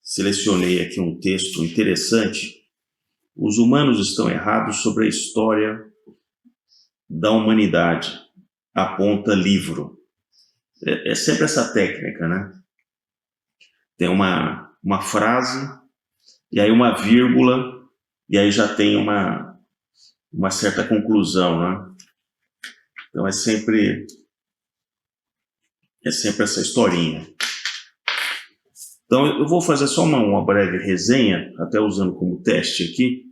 Selecionei aqui um texto interessante. Os humanos estão errados sobre a história da humanidade. Aponta livro. É sempre essa técnica, né? Tem uma frase, e aí uma vírgula, e aí já tem uma certa conclusão, né? Então é sempre essa historinha. Então eu vou fazer só uma breve resenha, até usando como teste aqui,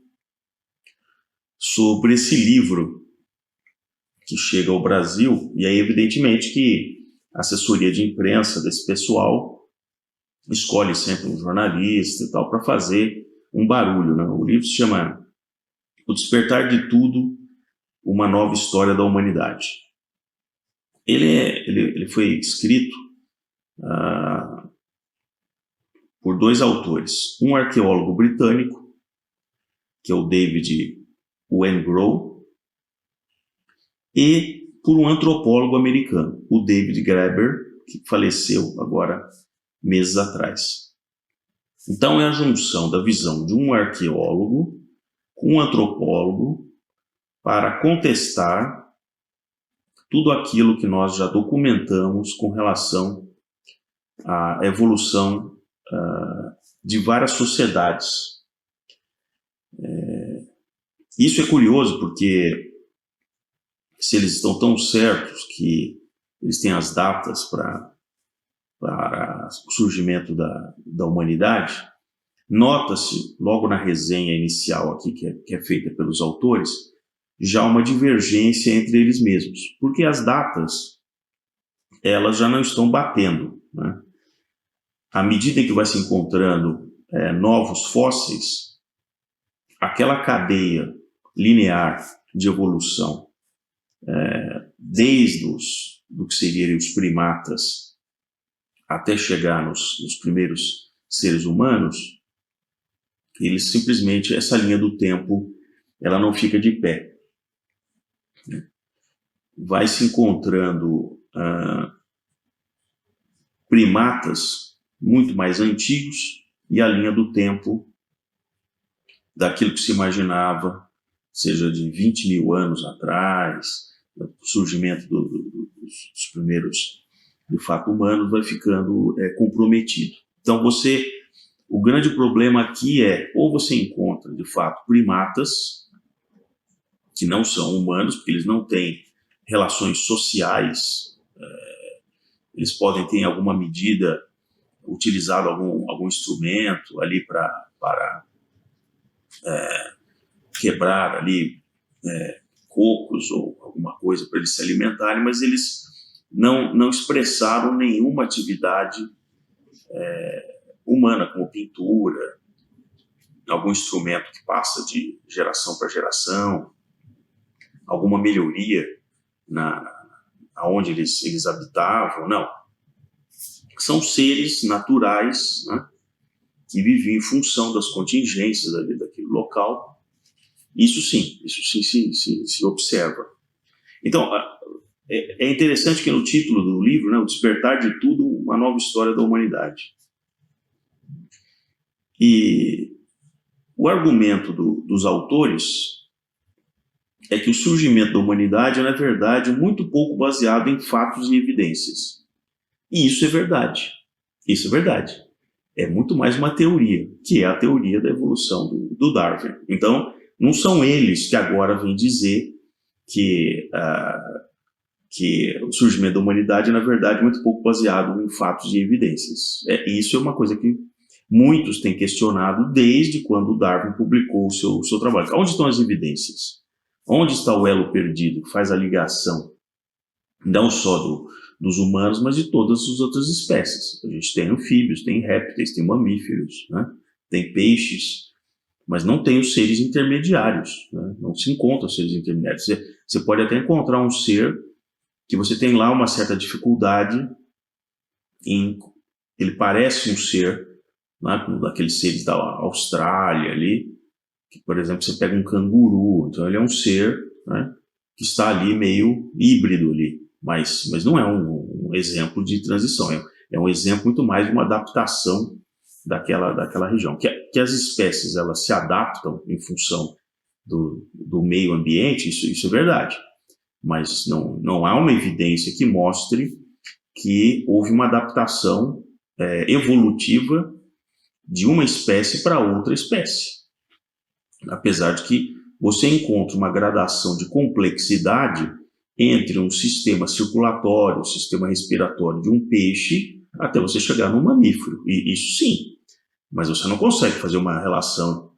sobre esse livro que chega ao Brasil, e aí evidentemente que a assessoria de imprensa desse pessoal escolhe sempre um jornalista e tal para fazer um barulho, né? O livro se chama O Despertar de Tudo, Uma Nova História da Humanidade. Ele foi escrito por dois autores, um arqueólogo britânico, que é o David Wengrow, e por um antropólogo americano, o David Graeber, que faleceu agora meses atrás. Então é a junção da visão de um arqueólogo com um antropólogo para contestar tudo aquilo que nós já documentamos com relação à evolução de várias sociedades. Isso é curioso porque se eles estão tão certos que eles têm as datas para o surgimento da humanidade, nota-se logo na resenha inicial aqui que é feita pelos autores, já uma divergência entre eles mesmos, porque as datas elas já não estão batendo, né? À medida que vai se encontrando novos fósseis, aquela cadeia linear de evolução, desde do que seriam os primatas até chegar nos primeiros seres humanos, eles simplesmente, essa linha do tempo, ela não fica de pé. Vai se encontrando primatas muito mais antigos e a linha do tempo daquilo que se imaginava, seja de 20 mil anos atrás, o surgimento dos primeiros, de fato, humanos, vai ficando comprometido. Então o grande problema aqui ou você encontra, de fato, primatas que não são humanos, porque eles não têm relações sociais, eles podem ter, em alguma medida, utilizado algum instrumento ali para quebrar ali cocos ou alguma coisa para eles se alimentarem, mas eles não expressaram nenhuma atividade humana, como pintura, algum instrumento que passa de geração para geração, alguma melhoria aonde eles habitavam, não. São seres naturais, né, que viviam em função das contingências daquele local. Isso sim se observa. Então, é interessante que no título do livro, né, O Despertar de Tudo, Uma Nova História da Humanidade. E o argumento dos autores é que o surgimento da humanidade é, na verdade, muito pouco baseado em fatos e evidências. E isso é verdade. Isso é verdade. É muito mais uma teoria, que é a teoria da evolução do Darwin. Então, não são eles que agora vêm dizer que o surgimento da humanidade é, na verdade, muito pouco baseado em fatos e evidências. Isso é uma coisa que muitos têm questionado desde quando o Darwin publicou o seu trabalho. Onde estão as evidências? Onde está o elo perdido que faz a ligação não só dos humanos, mas de todas as outras espécies? A gente tem anfíbios, tem répteis, tem mamíferos, né? Tem peixes, mas não tem os seres intermediários, né? Não se encontram os seres intermediários. Você pode até encontrar um ser que você tem lá uma certa dificuldade ele parece um ser né, daqueles seres da Austrália ali, que, por exemplo, você pega um canguru, então ele é um ser, né, que está ali meio híbrido ali, mas não é um exemplo de transição, é um exemplo muito mais de uma adaptação daquela região. Que as espécies elas se adaptam em função do meio ambiente, isso é verdade, mas não há uma evidência que mostre que houve uma adaptação evolutiva de uma espécie para outra espécie. Apesar de que você encontra uma gradação de complexidade entre um sistema circulatório, um sistema respiratório de um peixe, até você chegar num mamífero. E isso sim, mas você não consegue fazer uma relação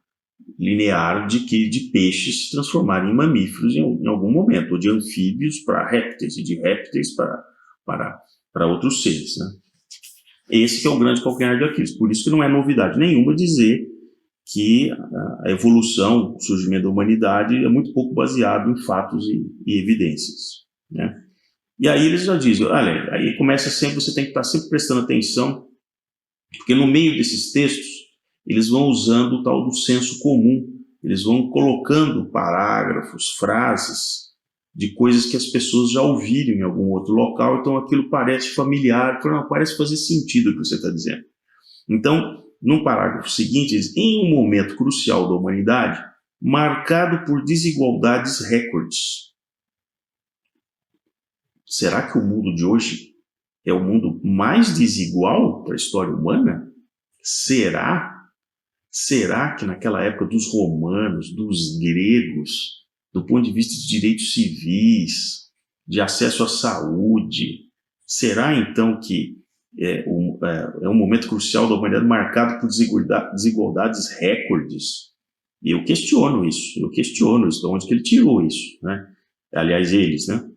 linear de peixes se transformarem em mamíferos em algum momento, ou de anfíbios para répteis, e de répteis para outros seres, né? Esse que é o grande calcanhar de Aquiles. Por isso que não é novidade nenhuma dizer que a evolução, o surgimento da humanidade é muito pouco baseado em fatos e evidências, né? E aí eles já dizem, olha, aí começa sempre, você tem que estar sempre prestando atenção, porque no meio desses textos, eles vão usando o tal do senso comum, eles vão colocando parágrafos, frases, de coisas que as pessoas já ouviram em algum outro local, então aquilo parece familiar, parece fazer sentido o que você está dizendo. Então, no parágrafo seguinte, diz, em um momento crucial da humanidade, marcado por desigualdades recordes. Será que o mundo de hoje é o mundo mais desigual para a história humana? Será? Será que naquela época dos romanos, dos gregos, do ponto de vista de direitos civis, de acesso à saúde, será então que é um momento crucial da humanidade marcado por desigualdades recordes? E eu questiono isso, de onde que ele tirou isso, né? Aliás, eles, né?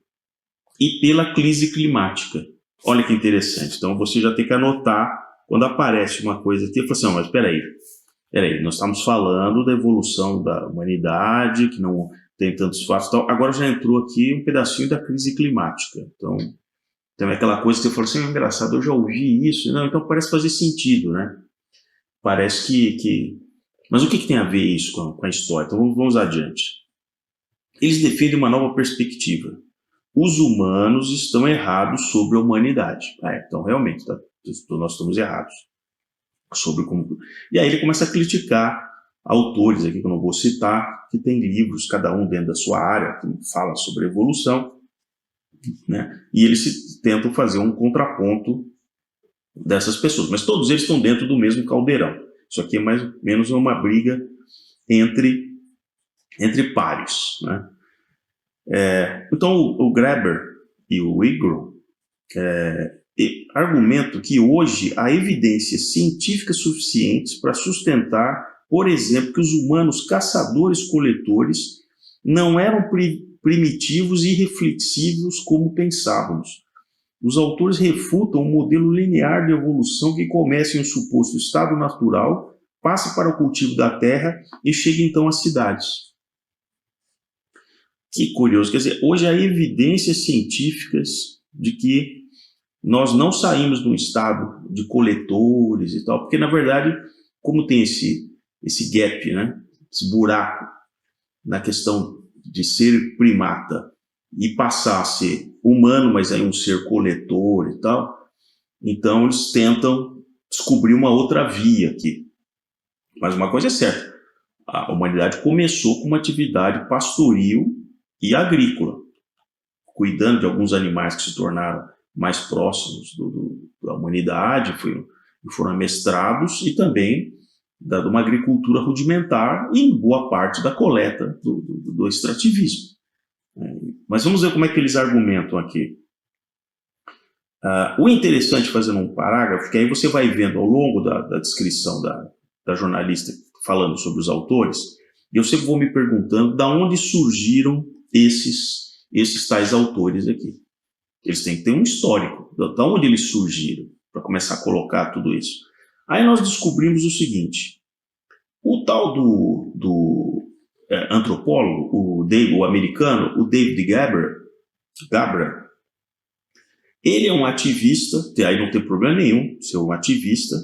E pela crise climática. Olha que interessante, então você já tem que anotar, quando aparece uma coisa aqui, eu falo assim, mas espera aí, nós estamos falando da evolução da humanidade, que não tem tantos fatos e tal, agora já entrou aqui um pedacinho da crise climática, então é aquela coisa que eu falo assim, engraçado, eu já ouvi isso, não, então parece fazer sentido, né? Parece que... Mas o que tem a ver isso com a história? Então vamos adiante. Eles defendem uma nova perspectiva. Os humanos estão errados sobre a humanidade. Então realmente, nós estamos errados sobre como... E aí ele começa a criticar autores aqui que eu não vou citar, que tem livros, cada um dentro da sua área, que fala sobre evolução, né? E eles tentam fazer um contraponto dessas pessoas, mas todos eles estão dentro do mesmo caldeirão. Isso aqui é mais ou menos uma briga entre pares, né? Então o Graeber e o Wigron argumentam que hoje há evidências científicas suficientes para sustentar, por exemplo, que os humanos caçadores-coletores não eram primitivos e irreflexivos como pensávamos. Os autores refutam um modelo linear de evolução que começa em um suposto estado natural, passa para o cultivo da terra e chega então às cidades. Que curioso, quer dizer, hoje há evidências científicas de que nós não saímos de um estado de coletores e tal, porque na verdade, como tem esse gap, né, esse buraco na questão de ser primata e passar a ser humano, mas aí um ser coletor e tal, então eles tentam descobrir uma outra via aqui. Mas uma coisa é certa, a humanidade começou com uma atividade pastoril e agrícola, cuidando de alguns animais que se tornaram mais próximos da humanidade, foram amestrados, e também de uma agricultura rudimentar e boa parte da coleta do extrativismo. Mas vamos ver como é que eles argumentam aqui. O interessante fazendo um parágrafo, que aí você vai vendo ao longo da descrição da jornalista falando sobre os autores, e eu sempre vou me perguntando de onde surgiram esses tais autores aqui. Eles têm que ter um histórico, de onde eles surgiram, para começar a colocar tudo isso. Aí nós descobrimos o seguinte, o tal do antropólogo, o americano, o David Graeber, ele é um ativista, aí não tem problema nenhum ser um ativista,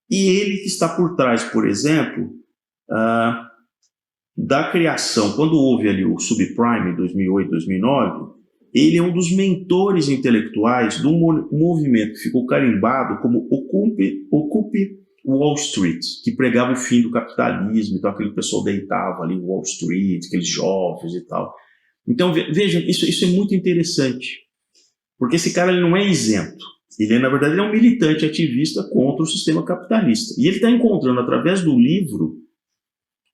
E ele que está por trás, por exemplo, da criação, quando houve ali o subprime em 2008, 2009, ele é um dos mentores intelectuais do movimento que ficou carimbado como Occupy Wall Street, que pregava o fim do capitalismo, então aquele pessoal deitava ali em Wall Street, aqueles jovens e tal. Então vejam, isso é muito interessante, porque esse cara ele não é isento. Ele, na verdade, ele é um militante ativista contra o sistema capitalista. E ele está encontrando, através do livro,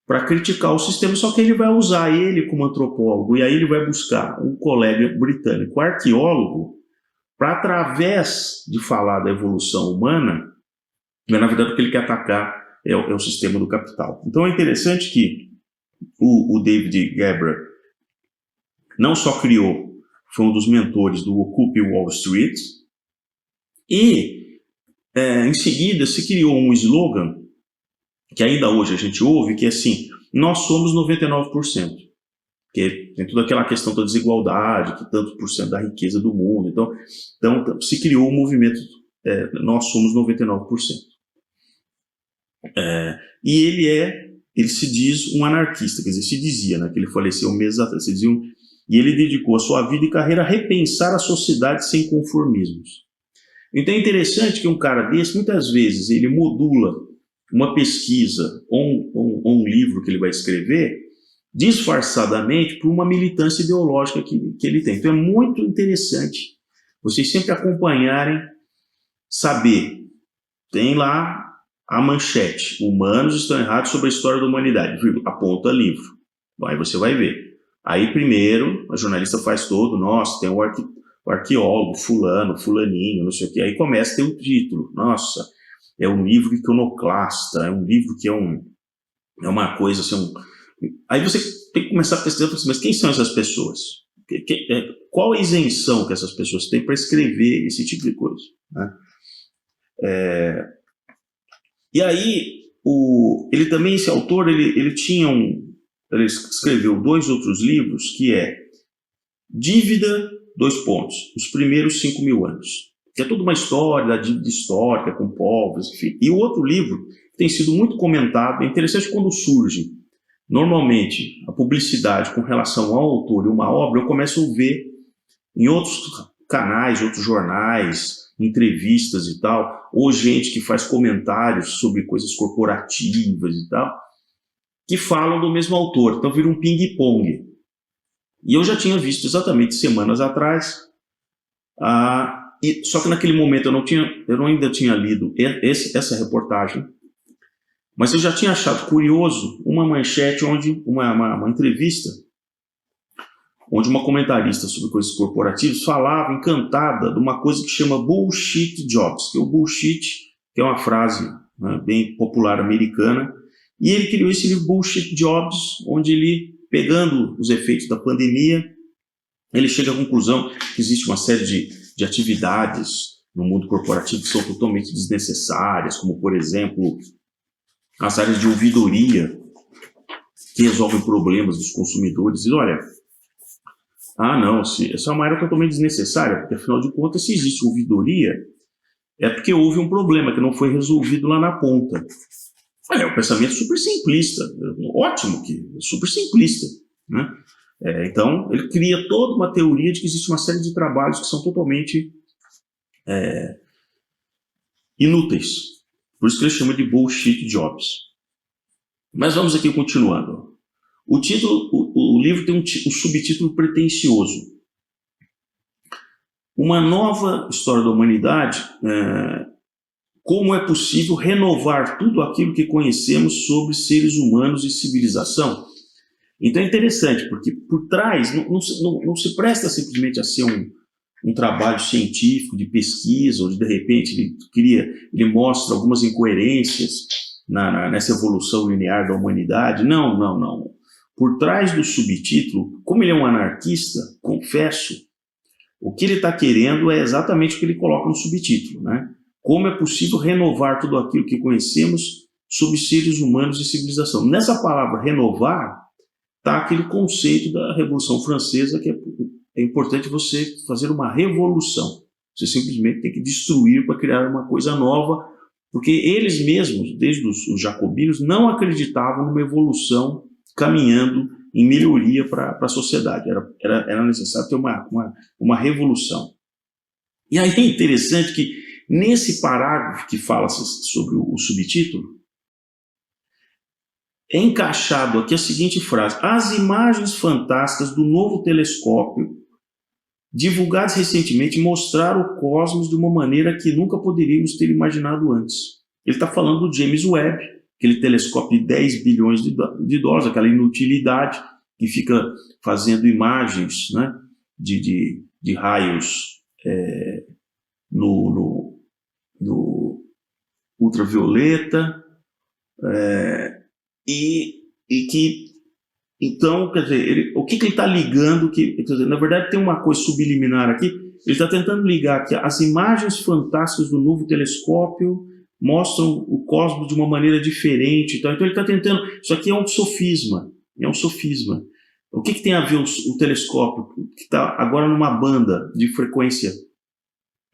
para criticar o sistema, só que ele vai usar ele como antropólogo, e aí ele vai buscar um colega britânico, arqueólogo, para, através de falar da evolução humana, na verdade o que ele quer atacar é o sistema do capital. Então é interessante que o David Graeber não só criou, foi um dos mentores do Occupy Wall Street, e em seguida se criou um slogan que ainda hoje a gente ouve, que é assim: nós somos 99%, que tem toda aquela questão da desigualdade, que tanto por cento da riqueza do mundo, então se criou o movimento nós somos 99%. E ele se diz um anarquista, quer dizer, se dizia, né, que ele faleceu meses atrás, e ele dedicou a sua vida e carreira a repensar a sociedade sem conformismos. Então é interessante que um cara desse, muitas vezes, ele modula uma pesquisa ou um livro que ele vai escrever disfarçadamente por uma militância ideológica que ele tem. Então é muito interessante vocês sempre acompanharem, saber, tem lá a manchete: humanos estão errados sobre a história da humanidade, aponta livro. Aí você vai ver. Aí primeiro a jornalista faz todo, nossa, tem o arqueólogo fulano, fulaninho, não sei o que. Aí começa a ter o título, nossa, é um livro iconoclasta, é um livro que é uma coisa assim. Aí você tem que começar a pesquisar, mas quem são essas pessoas? Qual a isenção que essas pessoas têm para escrever esse tipo de coisa, né? E aí, ele também, esse autor, ele escreveu 2 outros livros, que é Dívida, os primeiros 5.000 anos, que é toda uma história da dívida histórica com povos, enfim. E o outro livro tem sido muito comentado, é interessante quando surge, normalmente, a publicidade com relação ao autor e uma obra, eu começo a ver em outros canais, outros jornais, entrevistas e tal, ou gente que faz comentários sobre coisas corporativas e tal, que falam do mesmo autor, então vira um ping-pong. E eu já tinha visto semanas atrás, só que naquele momento eu ainda tinha lido essa reportagem, mas eu já tinha achado curioso uma manchete onde uma entrevista, onde uma comentarista sobre coisas corporativas falava encantada de uma coisa que chama bullshit jobs, que é o bullshit, que é uma frase, né, bem popular americana, e ele criou esse livro Bullshit Jobs, onde ele, pegando os efeitos da pandemia, ele chega à conclusão que existe uma série de atividades no mundo corporativo que são totalmente desnecessárias, como, por exemplo, as áreas de ouvidoria, que resolvem problemas dos consumidores. E olha, não, essa é uma área totalmente desnecessária, porque afinal de contas, se existe ouvidoria, é porque houve um problema que não foi resolvido lá na ponta. Olha, é um pensamento super simplista, ótimo, super simplista, né? Então, ele cria toda uma teoria de que existe uma série de trabalhos que são totalmente inúteis. Por isso que ele chama de bullshit jobs. Mas vamos aqui continuando. O livro tem um subtítulo pretensioso: Uma nova história da humanidade, como é possível renovar tudo aquilo que conhecemos sobre seres humanos e civilização. Então é interessante, porque por trás não se presta simplesmente a ser um trabalho científico de pesquisa, onde de repente ele mostra algumas incoerências nessa evolução linear da humanidade. Não. Por trás do subtítulo, como ele é um anarquista, confesso, o que ele está querendo é exatamente o que ele coloca no subtítulo, né? Como é possível renovar tudo aquilo que conhecemos sobre seres humanos e civilização. Nessa palavra renovar está aquele conceito da Revolução Francesa, que é importante você fazer uma revolução. Você simplesmente tem que destruir para criar uma coisa nova, Porque eles mesmos, desde os jacobinos, não acreditavam numa evolução caminhando em melhoria para a sociedade. Era necessário ter uma revolução. E aí é interessante que, nesse parágrafo que fala sobre o subtítulo, é encaixado aqui a seguinte frase: as imagens fantásticas do novo telescópio, divulgadas recentemente, mostraram o cosmos de uma maneira que nunca poderíamos ter imaginado antes. Ele está falando do James Webb, aquele telescópio de 10 bilhões de dólares, aquela inutilidade que fica fazendo imagens, né, de raios no ultravioleta, e que, então, quer dizer, o que ele está ligando, quer dizer, na verdade tem uma coisa subliminar aqui, ele está tentando ligar que as imagens fantásticas do novo telescópio mostram o cosmos de uma maneira diferente, então ele está tentando, isso aqui é um sofisma, O que tem a ver o telescópio, que está agora numa banda de frequência,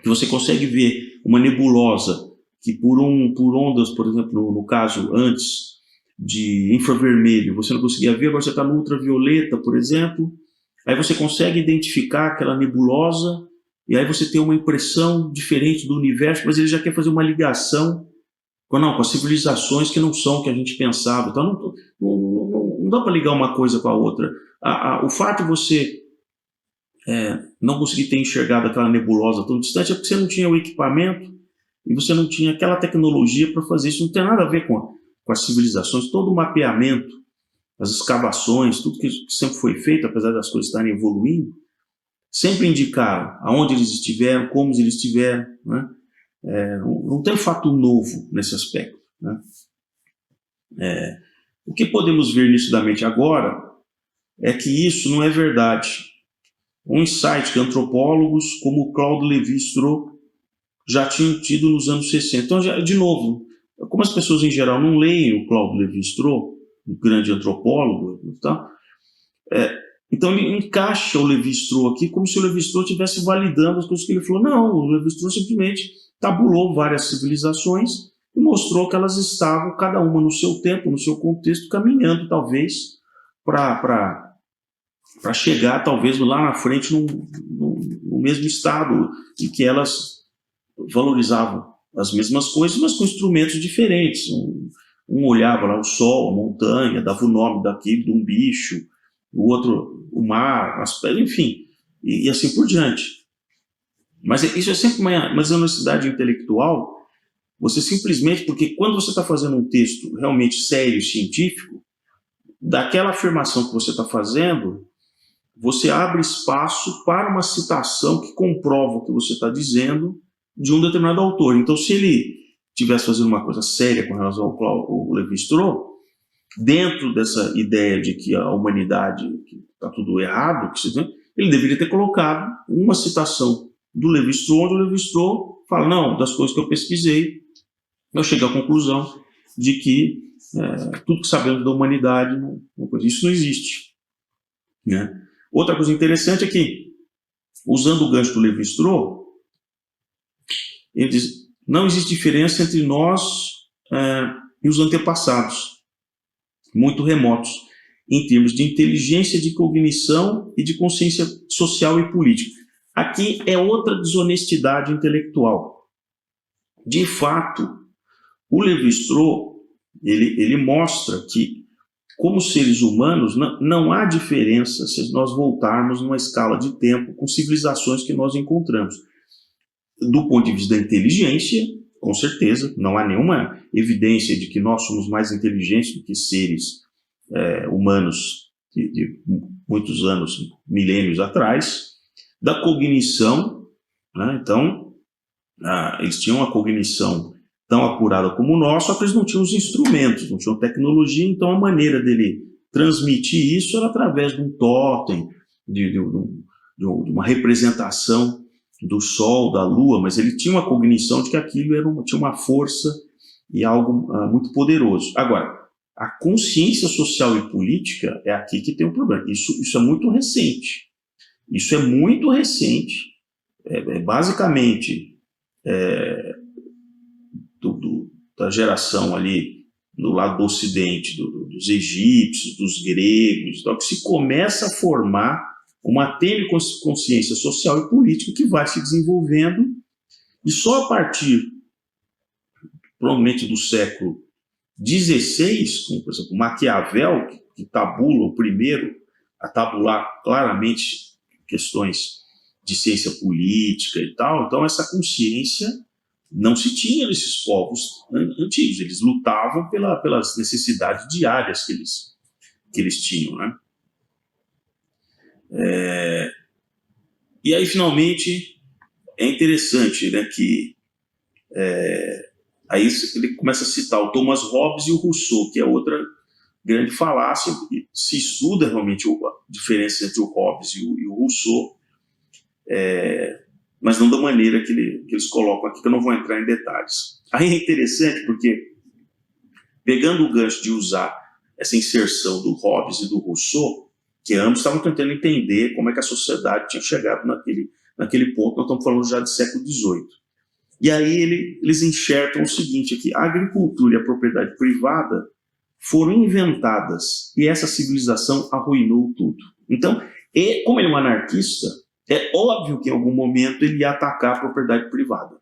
que você consegue ver uma nebulosa, que por ondas, por exemplo, no caso antes de infravermelho, você não conseguia ver, agora você está no ultravioleta, por exemplo, aí você consegue identificar aquela nebulosa, e aí você tem uma impressão diferente do universo, mas ele já quer fazer uma ligação com as civilizações que não são o que a gente pensava. Então não dá para ligar uma coisa com a outra. O fato de você não conseguir ter enxergado aquela nebulosa tão distante é porque você não tinha o equipamento e você não tinha aquela tecnologia para fazer isso. Não tem nada a ver com as civilizações, todo o mapeamento, as escavações, tudo que sempre foi feito, apesar das coisas estarem evoluindo, sempre indicaram aonde eles estiveram, como eles estiveram, né? Não tem fato novo nesse aspecto, né? O que podemos ver nitidamente agora é que isso não é verdade. Um insight que antropólogos como Claude Lévi-Strauss já tinham tido nos anos 60. Então, de novo, como as pessoas em geral não leem o Claude Lévi-Strauss, um grande antropólogo, tá? Então ele encaixa o Lévi-Strauss aqui como se o Lévi-Strauss estivesse validando as coisas que ele falou. Não, o Lévi-Strauss simplesmente tabulou várias civilizações e mostrou que elas estavam, cada uma no seu tempo, no seu contexto, caminhando talvez para chegar talvez lá na frente no mesmo estado em que elas valorizavam as mesmas coisas, mas com instrumentos diferentes. Um olhava lá o sol, a montanha, dava o nome daquilo, de um bicho, o outro o mar, as pedras, enfim, e assim por diante. Mas isso é sempre uma honestidade intelectual. Você simplesmente, porque quando você está fazendo um texto realmente sério, científico, daquela afirmação que você está fazendo, você abre espaço para uma citação que comprova o que você está dizendo de um determinado autor. Então, se ele estivesse fazendo uma coisa séria com relação ao Lévi-Strauss, dentro dessa ideia de que a humanidade está tudo errado, ele deveria ter colocado uma citação do Lévi-Strauss, onde o Lévi-Strauss fala, não, das coisas que eu pesquisei, eu cheguei à conclusão de que tudo que sabemos da humanidade, isso não existe, né? Outra coisa interessante é que, usando o gancho do Lévi-Strauss, ele diz, não existe diferença entre nós e os antepassados, muito remotos, em termos de inteligência, de cognição e de consciência social e política. Aqui é outra desonestidade intelectual. De fato, o Lévi-Strauss, ele mostra que, como seres humanos, não há diferença se nós voltarmos numa escala de tempo com civilizações que nós encontramos. Do ponto de vista da inteligência, com certeza, não há nenhuma evidência de que nós somos mais inteligentes do que seres humanos de muitos anos, milênios atrás. Da cognição, né? Então, eles tinham uma cognição tão apurada como o nosso, só que eles não tinham os instrumentos, não tinham tecnologia, então a maneira dele transmitir isso era através de um totem, de uma representação do Sol, da Lua, mas ele tinha uma cognição de que aquilo tinha uma força e algo muito poderoso. Agora, a consciência social e política é aqui que tem um problema. Isso é muito recente. Isso é muito recente. Basicamente, da geração ali do lado do Ocidente, dos egípcios, dos gregos, então, que se começa a formar uma tênue consciência social e política que vai se desenvolvendo, e só a partir, provavelmente, do século XVI, como, por exemplo, Maquiavel, que tabula o primeiro a tabular claramente questões de ciência política e tal, então essa consciência não se tinha nesses povos antigos, eles lutavam pelas necessidades diárias que eles tinham, né? E aí, finalmente, é interessante, né, que aí ele começa a citar o Thomas Hobbes e o Rousseau, que é outra grande falácia. Se estuda realmente a diferença entre o Hobbes e o Rousseau, mas não da maneira que eles colocam aqui, que eu não vou entrar em detalhes. Aí é interessante porque, pegando o gancho de usar essa inserção do Hobbes e do Rousseau, que ambos estavam tentando entender como é que a sociedade tinha chegado naquele ponto, nós estamos falando já do século XVIII. E aí eles enxertam o seguinte aqui: a agricultura e a propriedade privada foram inventadas e essa civilização arruinou tudo. Então, como ele é um anarquista, é óbvio que em algum momento ele ia atacar a propriedade privada.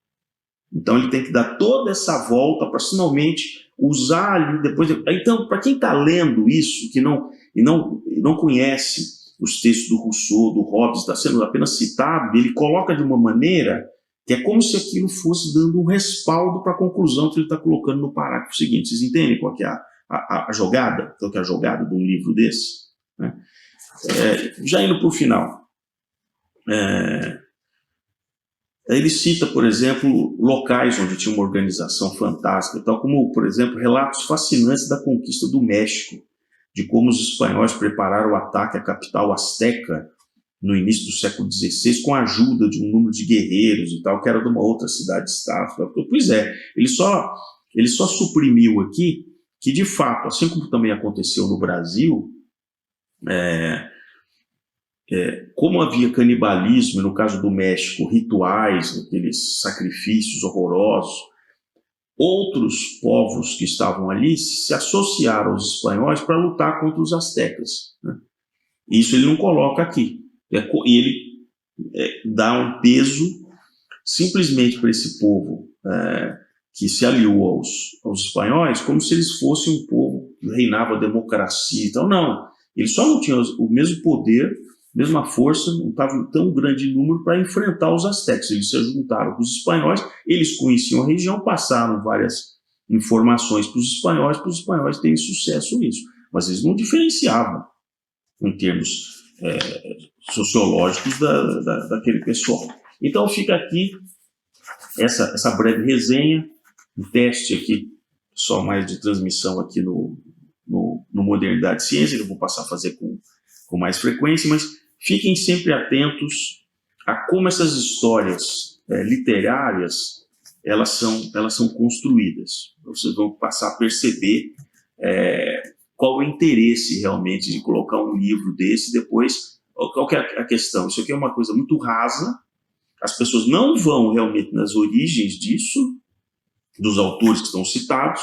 Então ele tem que dar toda essa volta para finalmente usar ali depois. Então, para quem está lendo isso e não conhece os textos do Rousseau, do Hobbes, está sendo apenas citado, ele coloca de uma maneira que é como se aquilo fosse dando um respaldo para a conclusão que ele está colocando no parágrafo seguinte. Vocês entendem qual que é a jogada? Qual que é a jogada de um livro desse? Né? Já indo para o final. Ele cita, por exemplo, locais onde tinha uma organização fantástica, tal como, por exemplo, relatos fascinantes da conquista do México, de como os espanhóis prepararam o ataque à capital azteca no início do século XVI, com a ajuda de um número de guerreiros e tal, que era de uma outra cidade-estado. Pois é, ele só suprimiu aqui que, de fato, assim como também aconteceu no Brasil, como havia canibalismo, e no caso do México, rituais, aqueles sacrifícios horrorosos, outros povos que estavam ali se associaram aos espanhóis para lutar contra os astecas. Né? Isso ele não coloca aqui. E ele dá um peso simplesmente para esse povo que se aliou aos espanhóis, como se eles fossem um povo que reinava a democracia. Então, não. Eles só não tinham o mesmo poder, mesma força, não estavam em tão grande número para enfrentar os astecas. Eles se juntaram com os espanhóis, eles conheciam a região, passaram várias informações para os espanhóis terem sucesso nisso. Mas eles não diferenciavam em termos sociológicos daquele pessoal. Então fica aqui essa breve resenha, um teste aqui, só mais de transmissão aqui no Modernidade e Ciência, que eu vou passar a fazer com mais frequência, mas fiquem sempre atentos a como essas histórias literárias elas são construídas. Vocês vão passar a perceber qual o interesse realmente de colocar um livro desse depois. Qual que é a questão? Isso aqui é uma coisa muito rasa, as pessoas não vão realmente nas origens disso, dos autores que estão citados,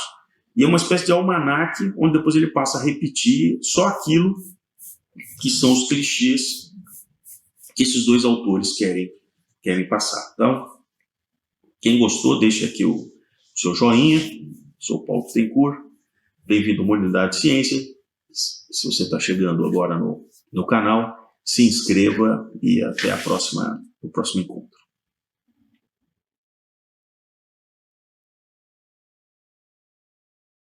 e é uma espécie de almanaque, onde depois ele passa a repetir só aquilo que são os clichês que esses dois autores querem passar. Então, quem gostou, deixe aqui o seu joinha. Sou Paulo Bittencourt, bem-vindo à Modernidade e Ciência. Se você está chegando agora no canal, se inscreva e até o próximo encontro.